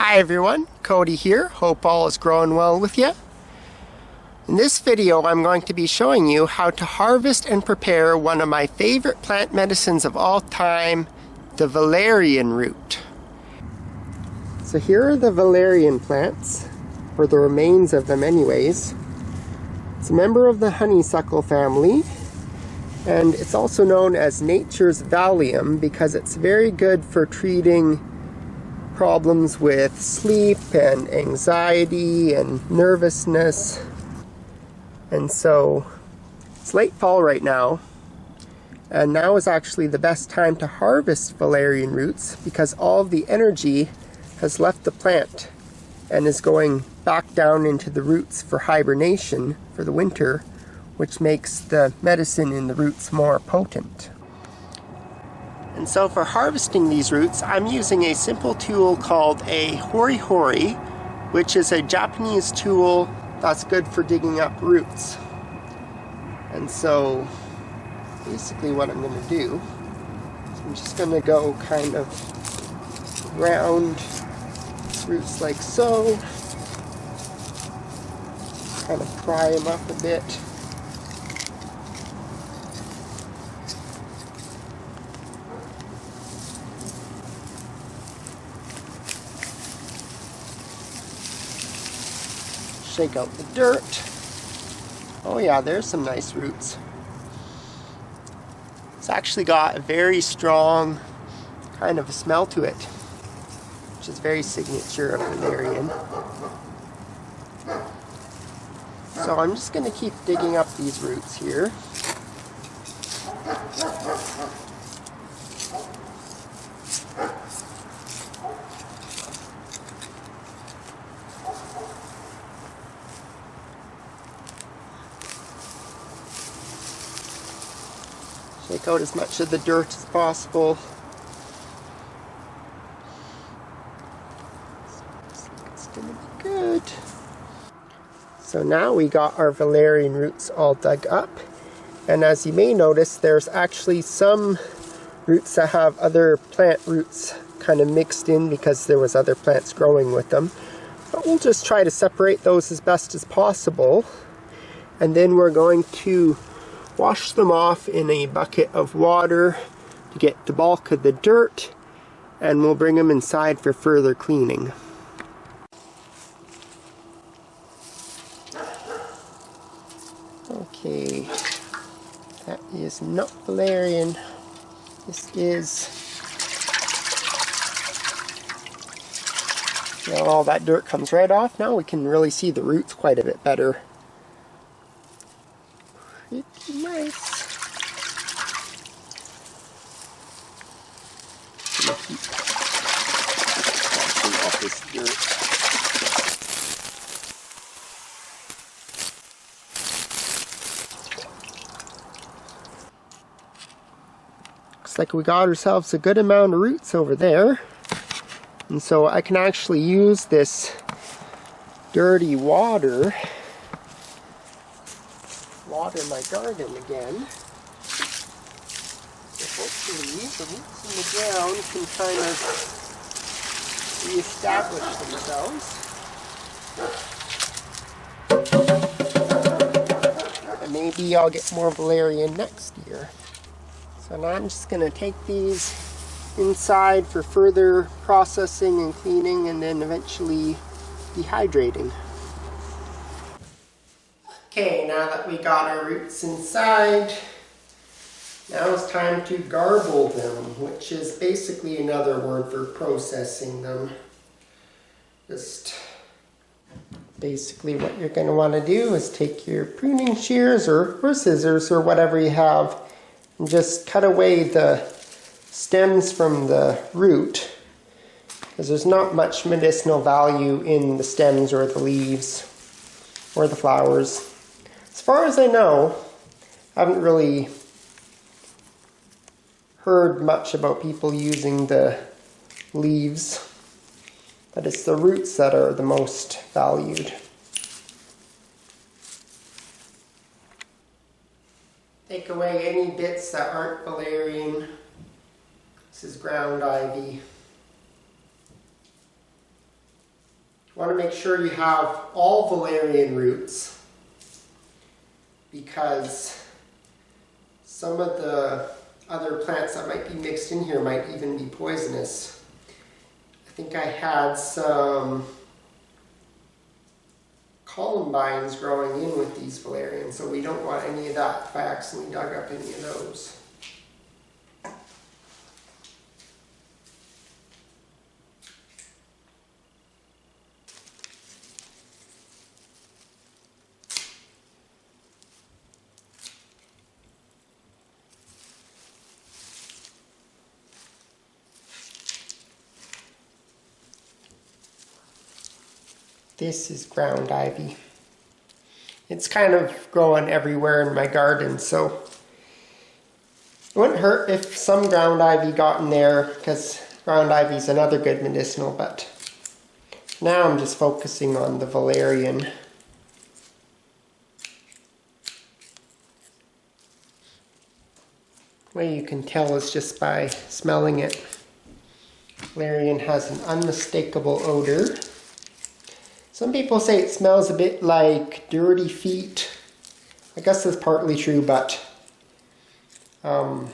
Hi everyone, Cody here. Hope all is growing well with you. In this video, I'm going to be showing you how to harvest and prepare one of my favorite plant medicines of all time, the valerian root. So here are the valerian plants, or the remains of them anyways. It's a member of the honeysuckle family, and it's also known as nature's Valium because it's very good for treating problems with sleep and anxiety and nervousness. And so it's late fall right now, and now is actually the best time to harvest valerian roots because all of the energy has left the plant and is going back down into the roots for hibernation for the winter, which makes the medicine in the roots more potent. And so for harvesting these roots, I'm using a simple tool called a hori-hori, which is a Japanese tool that's good for digging up roots. And so basically what I'm going to do is I'm just going to go kind of round roots like so, kind of pry them up a bit. Shake out the dirt. Oh yeah, there's some nice roots. It's actually got a very strong kind of a smell to it, which is very signature of Valerian. So I'm just going to keep digging up these roots here. Take out as much of the dirt as possible. Looks like it's gonna be good. So now we got our valerian roots all dug up, and as you may notice, there's actually some roots that have other plant roots kind of mixed in because there was other plants growing with them. But we'll just try to separate those as best as possible, and then we're going to wash them off in a bucket of water to get the bulk of the dirt, and we'll bring them inside for further cleaning. Okay, that is not valerian. This is, now all that dirt comes right off. Now we can really see the roots quite a bit better. Pretty nice. I'm gonna keep washing off this dirt. Looks like we got ourselves a good amount of roots over there. And so I can actually use this dirty water my garden again. So hopefully the roots in the ground can kind of re-establish themselves. And maybe I'll get more valerian next year. So now I'm just going to take these inside for further processing and cleaning, and then eventually dehydrating. Okay, now that we got our roots inside, now it's time to garble them, which is basically another word for processing them. Just basically what you're going to want to do is take your pruning shears or scissors or whatever you have and just cut away the stems from the root, because there's not much medicinal value in the stems or the leaves or the flowers. As far as I know, I haven't really heard much about people using the leaves, but it's the roots that are the most valued. Take away any bits that aren't valerian. This is ground ivy. want to make sure you have all valerian roots, because some of the other plants that might be mixed in here might even be poisonous. I think I had some columbines growing in with these valerians, so we don't want any of that if I accidentally dug up any of those. This is ground ivy. It's kind of growing everywhere in my garden, so it wouldn't hurt if some ground ivy got in there, because ground ivy is another good medicinal, but now I'm just focusing on the valerian. The way you can tell is just by smelling it. Valerian has an unmistakable odor. Some people say it smells a bit like dirty feet. I guess that's partly true, but I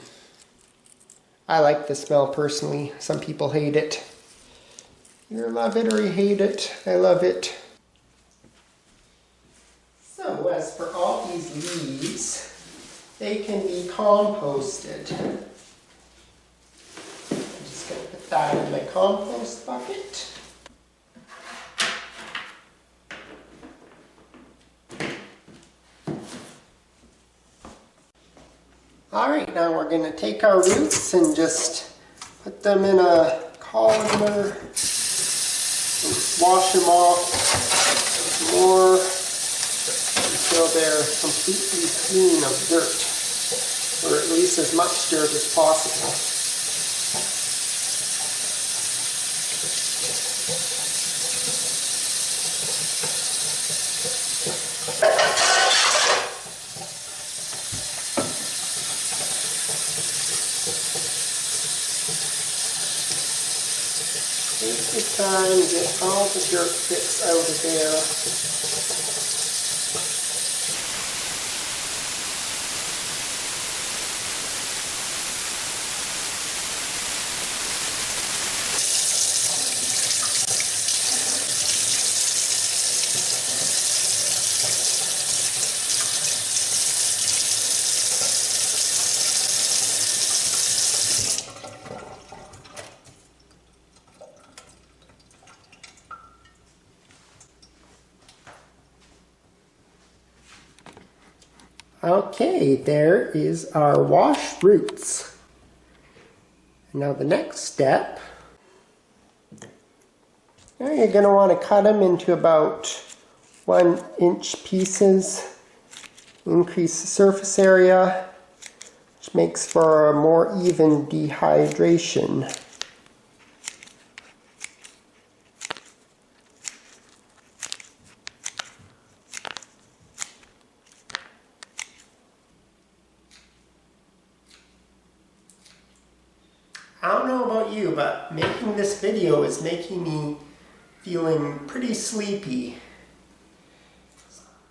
like the smell personally. Some people hate it. You love it or you hate it. I love it. So as for all these leaves, they can be composted. I'm just going to put that in my compost bucket. Alright, now we're going to take our roots and just put them in a colander, wash them off some more until they're completely clean of dirt, or at least as much dirt as possible. Take your time, get all the dirt bits out of there. Okay, there is our washed roots. Now the next step, now you're going to want to cut them into about 1-inch pieces, increase the surface area, which makes for a more even dehydration. I don't know about you, but making this video is making me feeling pretty sleepy.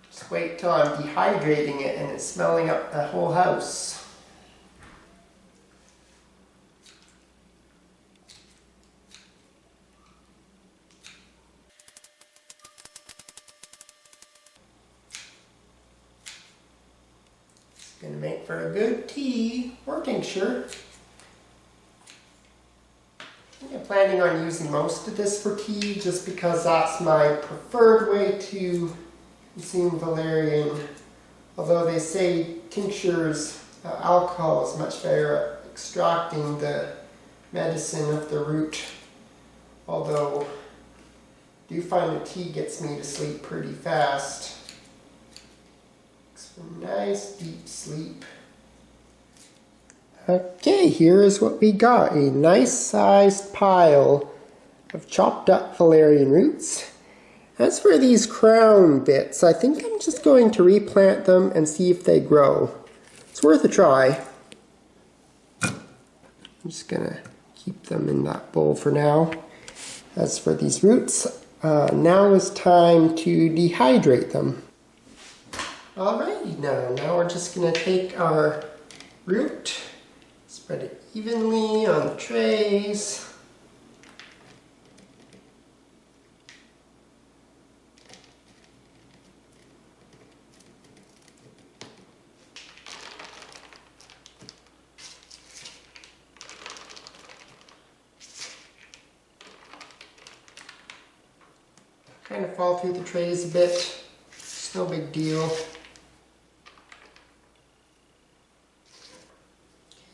Just wait till I'm dehydrating it and it's smelling up the whole house. It's going to make for a good tea or tincture. I'm planning on using most of this for tea just because that's my preferred way to consume valerian. Although they say tinctures, alcohol is much better at extracting the medicine of the root. Although I do find the tea gets me to sleep pretty fast. Makes for a nice deep sleep. Okay, here is what we got. A nice sized pile of chopped up valerian roots. As for these crown bits, I think I'm just going to replant them and see if they grow. It's worth a try. I'm just going to keep them in that bowl for now. As for these roots, now is time to dehydrate them. Alrighty, now we're just going to take our root, spread it evenly on the trays. Kind of fall through the trays a bit, it's no big deal.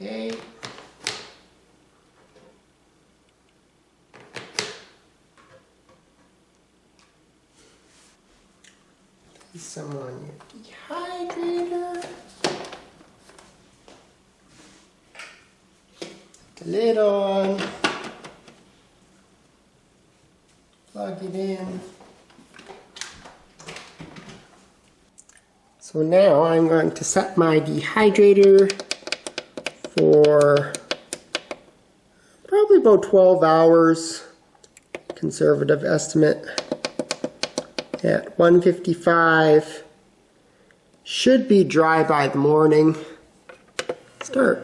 Okay. Place some on your dehydrator. Put the lid on. Plug it in. So now I'm going to set my dehydrator for probably about 12 hours, conservative estimate, at 155. Should be dry by the morning. Start.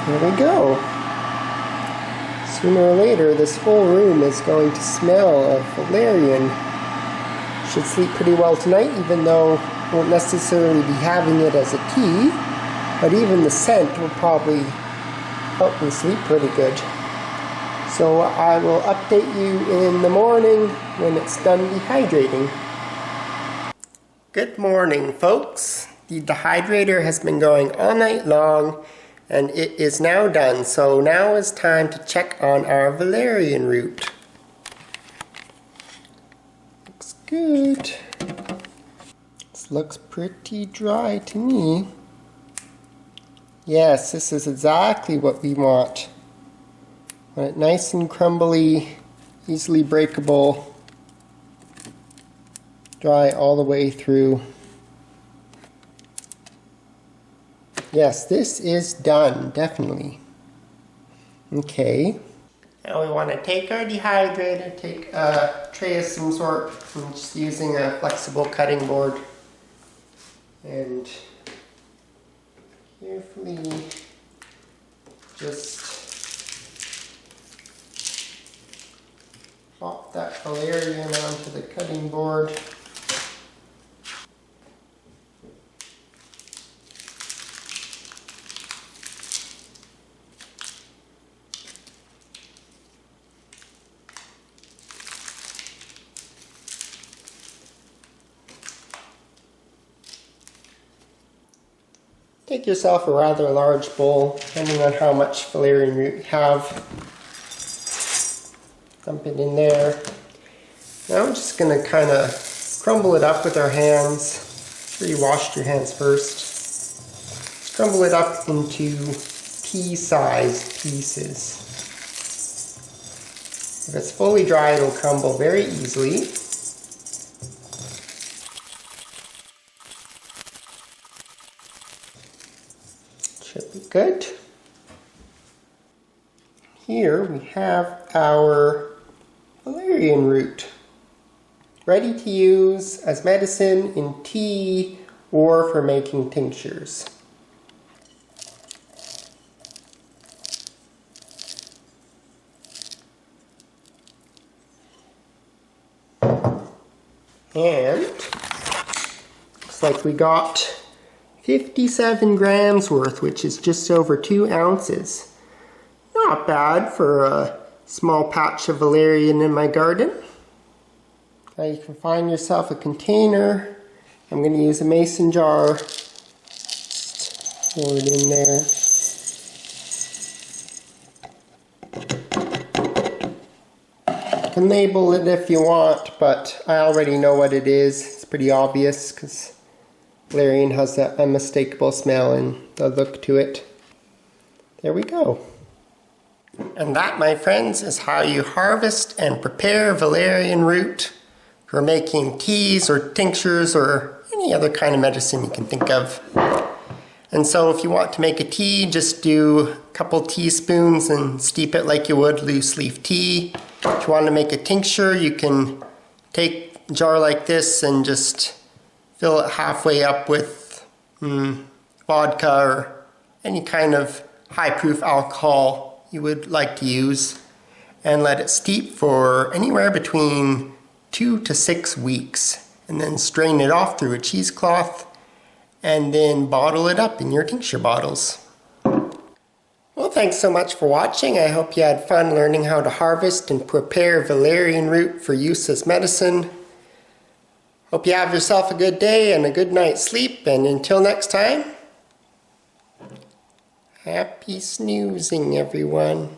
There we go. Sooner or later, this whole room is going to smell of valerian. Should sleep pretty well tonight, even though I won't necessarily be having it as a tea, but even the scent will probably help me sleep pretty good. So I will update you in the morning when it's done dehydrating. Good morning, folks. The dehydrator has been going all night long, and it is now done. So now is time to check on our valerian root. Looks good. This looks pretty dry to me. Yes, this is exactly what we want. Want it nice and crumbly, easily breakable, dry all the way through. Yes, this is done, definitely. Okay. Now we want to take our dehydrator, take a tray of some sort. I'm just using a flexible cutting board. And carefully just pop that Valerian onto the cutting board. Take yourself a rather large bowl, depending on how much valerian root you have. Dump it in there. Now I'm just going to kind of crumble it up with our hands. Make sure you washed your hands first. Just crumble it up into pea-sized pieces. If it's fully dry, it'll crumble very easily. Should be good. Here we have our valerian root, ready to use as medicine in tea or for making tinctures. And looks like we got 57 grams worth, which is just over 2 ounces. Not bad for a small patch of valerian in my garden. Now you can find yourself a container. I'm going to use a mason jar. Just pour it in there. You can label it if you want, but I already know what it is. It's pretty obvious because valerian has that unmistakable smell and the look to it. There we go. And that, my friends, is how you harvest and prepare valerian root for making teas or tinctures or any other kind of medicine you can think of. And so if you want to make a tea, just do a couple teaspoons and steep it like you would loose leaf tea. If you want to make a tincture, you can take a jar like this and just fill it halfway up with vodka or any kind of high-proof alcohol you would like to use, and let it steep for anywhere between 2 to 6 weeks, and then strain it off through a cheesecloth and then bottle it up in your tincture bottles. Well, thanks so much for watching. I hope you had fun learning how to harvest and prepare valerian root for use as medicine. Hope you have yourself a good day and a good night's sleep, and until next time, happy snoozing, everyone.